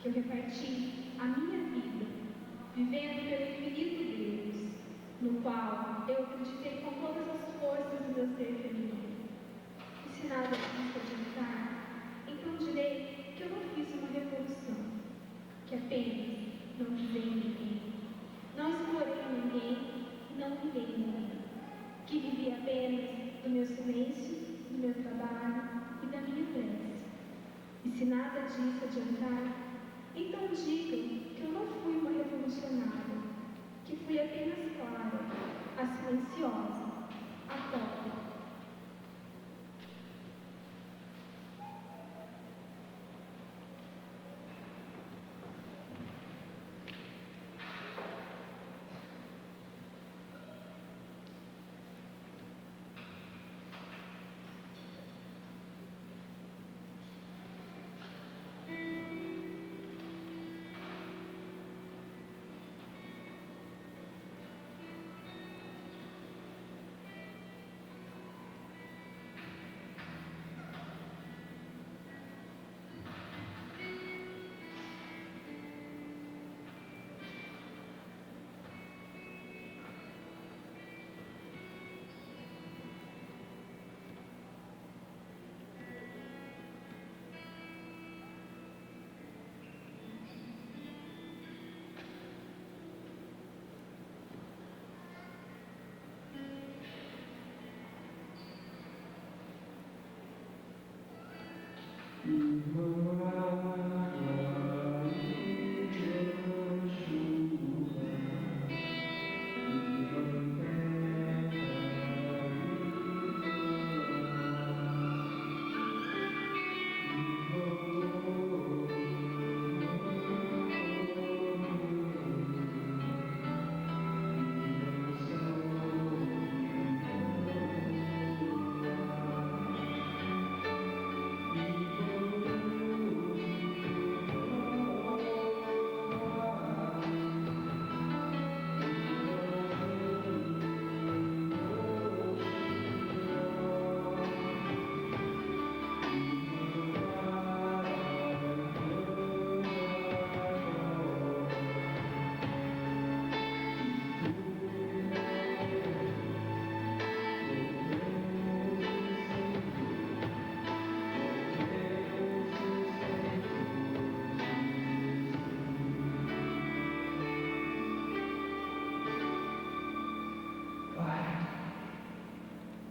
que eu reparti a minha vida, vivendo pelo infinito Deus, no qual eu acreditei com todas as forças do meu ser feminino. E se nada disso adiantar, então direi que eu não fiz uma revolução, que apenas não pisei em ninguém, não explorei ninguém, não ninguém morreu, que vivi apenas do meu silêncio, do meu trabalho e da minha prece. E se nada disso adiantar, então digam que eu não fui uma revolucionária, que fui apenas Clara, a silenciosa, a pobre.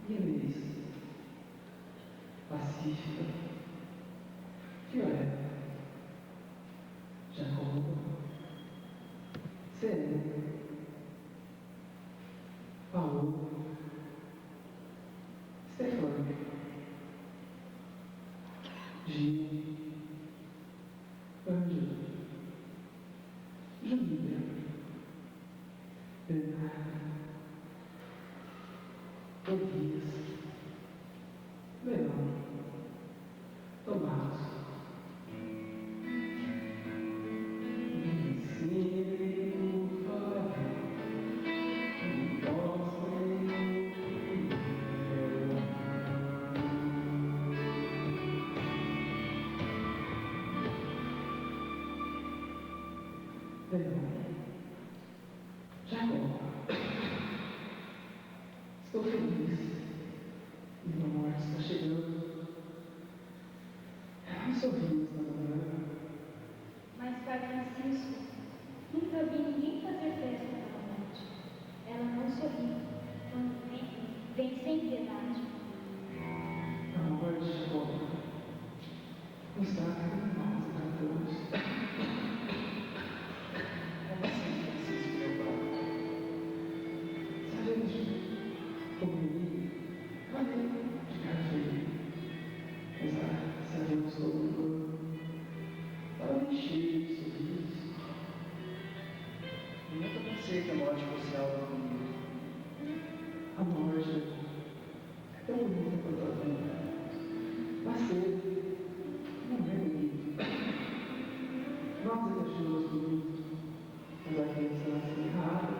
e Inês, Pacífica, Violeta, Jacobo, Serena, Paulo, Stefânia, Gil, Ângela, Júlia, Bernardo, Tobias, Leão, Tomás, Jacó, estou feliz. Minha morte está chegando. Um sorriso na manhã. Mas, Pai Francisco, nunca vi ninguém fazer festa pela morte. Ela não sorri. Quando vem sem piedade. A morte chegou. Nos trata como nós tratamos. Como assim, Francisco, meu pai? Sabemos como ele falei de cara feia. Mas sabemos como estava bem cheio de sorrisos. Eu nunca pensei que a morte fosse algo comigo. A morte é tão bonita quanto a vida. Nascer não é bonito. Nós achamos bonito, mas a criança nasce errada,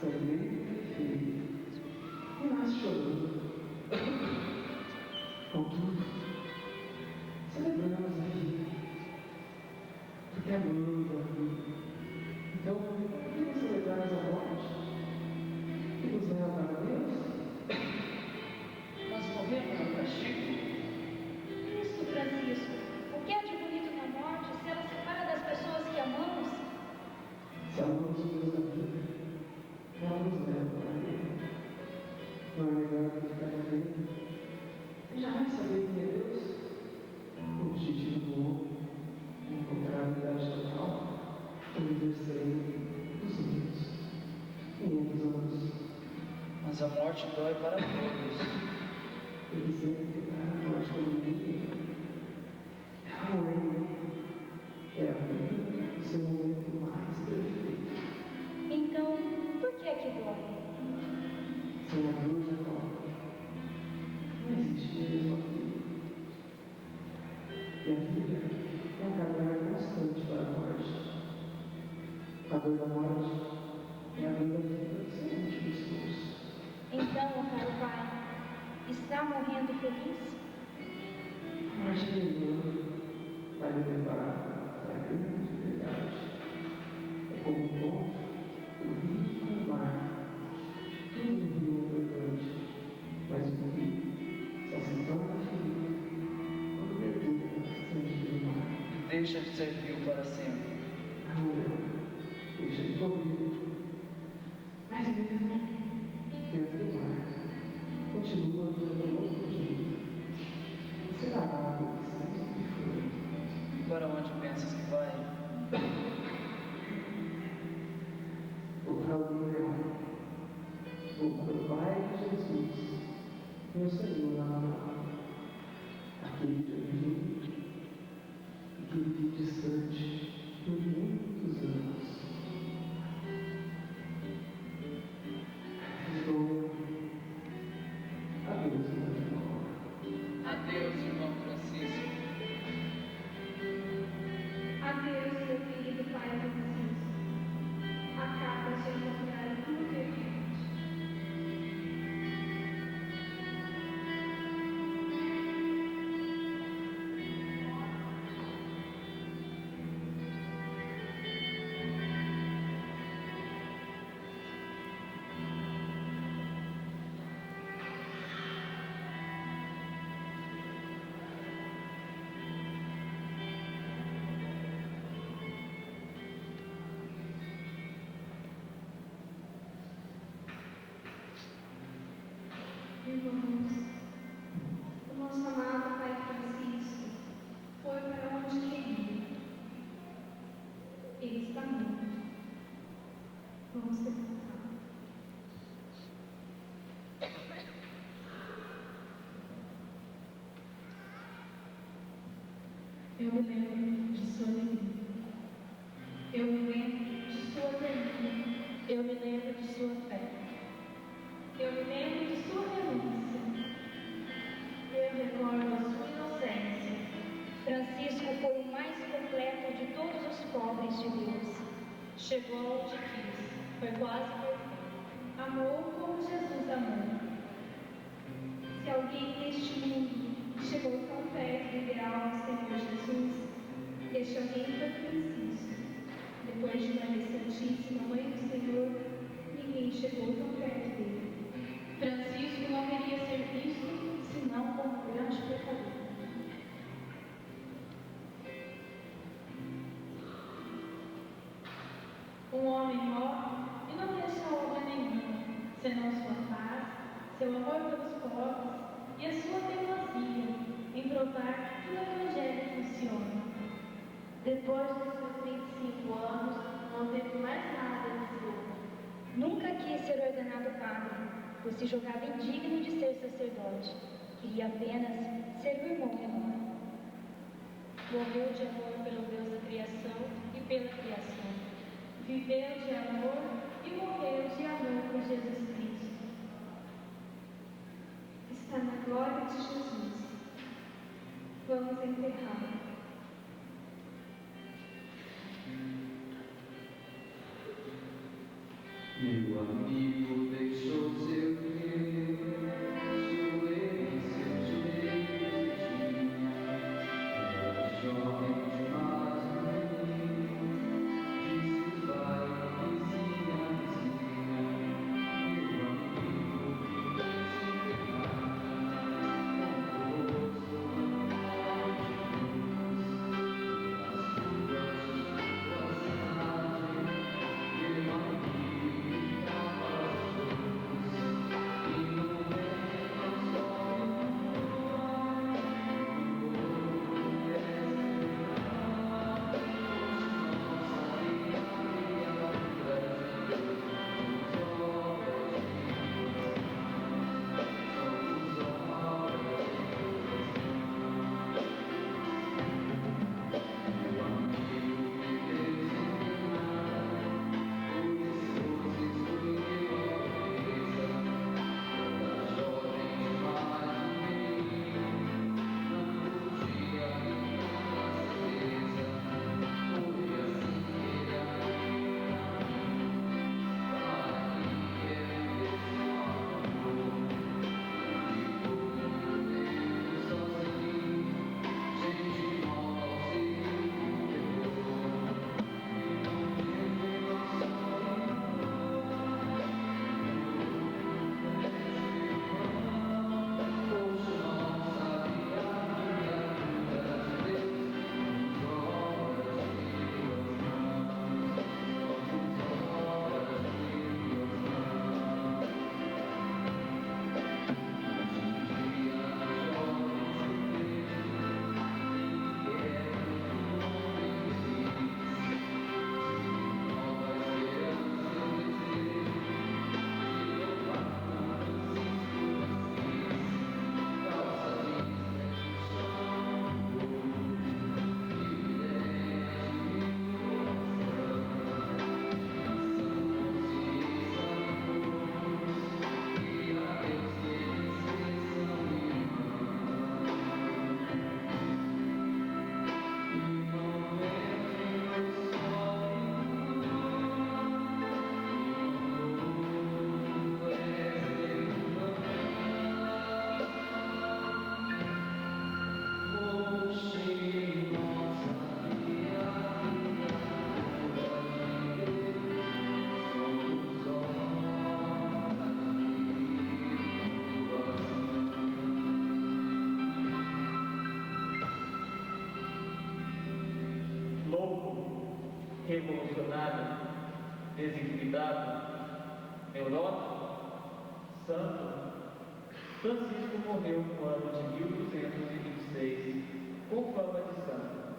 sangrenta e feia. E nasce chorando. Contudo, celebramos a vida, porque amamos a vida. Então, por que não celebrarmos a morte? Que nos leva para Deus? Mas morrer não é um castigo? Isso, Francisco. O que há de bonito na morte se ela separa das pessoas que amamos? Se amamos o Deus da vida, ela nos leva para Ele. Não é melhor que ficar na vida e jamais saber quem é Deus? O objetivo do homem é encontrar a unidade total ou viver sem os outros. 500 anos. Mas a morte dói para todos. Ele sempre ficará a morte como ninguém. Ela não é ninguém. É a vida no seu momento mais perfeito. Então, por que é que dói? Sem a luz da cobra, não existe mesmo a vida. E a vida é um caminhar constante para a morte. A dor da morte é a dor da vida sem último esforço. Então, caro Pai, está morrendo feliz? A morte de Deus vai me levar para a grande verdade. É como um ponto, o rio com o mar. Tudo no rio é importante, mas o rio só se torna feliz quando mergulha bastante no mar. Deixa de ser rio para sempre. Deixa de correr. Mas mesmo dentro do mar, continua todo outro jeito. Será água que sempre foi. Para onde pensas que vai? Vou para o leão. Vou para o Pai de Jesus, meu Senhor amado. Aquele que eu vi e que vi distante por muitos anos. Estou. Adeus, meu irmão. Adeus, irmão Francisco. Adeus, meu querido Pai Francisco. Acaba de encontrar tudo perfeito. Irmãos, o nosso amado Pai Francisco foi para onde queria. Ele está morto. Vamos sepultá-lo. Eu me lembro de sua alegria. Eu me lembro de sua alegria. Eu me lembro de sua fé. Eu me lembro de sua renúncia. Eu recordo a sua inocência. Francisco foi o mais completo de todos os pobres de Deus. Chegou onde quis, foi quase perfeito. Amou como Jesus amou. Se alguém neste mundo chegou tão perto do ideal do Senhor Jesus, este alguém foi Francisco. Depois de Maria Santíssima, Mãe do Senhor, ninguém chegou tão perto dele. Francisco não queria ser visto senão como um grande pecador. Um homem morre e não deixa obra nenhuma, senão sua paz, seu amor pelos pobres e a sua teimosia em provar que o Evangelho funciona. Depois dos seus 25 anos, não teve mais nada de seu. Nunca quis ser ordenado padre, pois se julgava indigno de ser sacerdote. Queria apenas ser o irmão menor. Morreu de amor pelo Deus da criação e pela criação. Viveu de amor e morreu de amor por Jesus Cristo. Está na glória de Jesus. Vamos enterrá-lo. Meu amigo deixou seu dinheiro, sua herança, seus direitos tinha. Era jovem demais, disse vai, vizinha, vizinha. Meu amigo ficou sem nada, com o rosto na revolucionário, desequilibrado, neurótico, santo, Francisco morreu no ano de 1226, com fama de santo,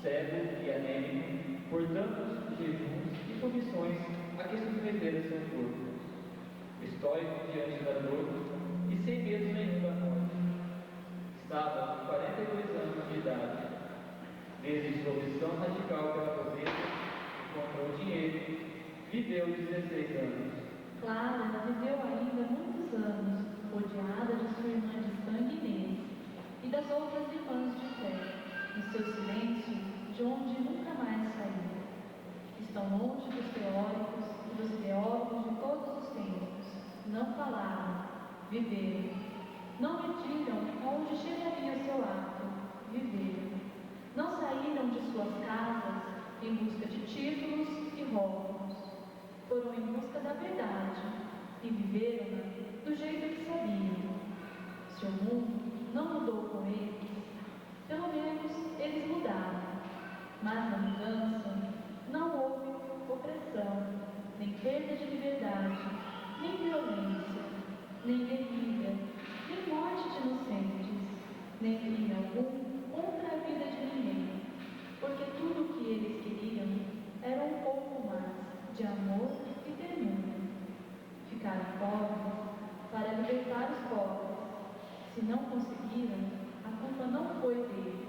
cego e anêmico, por tantos jejuns e comissões a que submetera seu corpo, estoico diante da dor e sem medo nenhum da morte. Estava com 42 anos de idade, desde sua opção radical pela pobreza e contra o dinheiro, viveu 16 anos. Clara viveu ainda muitos anos, rodeada de sua irmã de sangue Inês e das outras irmãs de fé, em seu silêncio, de onde nunca mais saía. Estão longe dos teóricos e dos teólogos de todos os tempos. Não falaram, viveram. Não mediram aonde chegaria seu ato, viveram. Não saíram de suas casas em busca de títulos e rótulos. Foram em busca da verdade e viveram-na do jeito que sabiam. Se o mundo não mudou com eles, pelo menos eles mudaram. Mas na mudança não houve opressão, nem perda de liberdade, nem violência, nem guerrilha, nem morte de inocentes, nem crime algum contra a vida de ninguém, porque tudo o que eles queriam era um pouco mais de amor e ternura. Ficaram pobres para libertar os pobres. Se não conseguiram, a culpa não foi deles,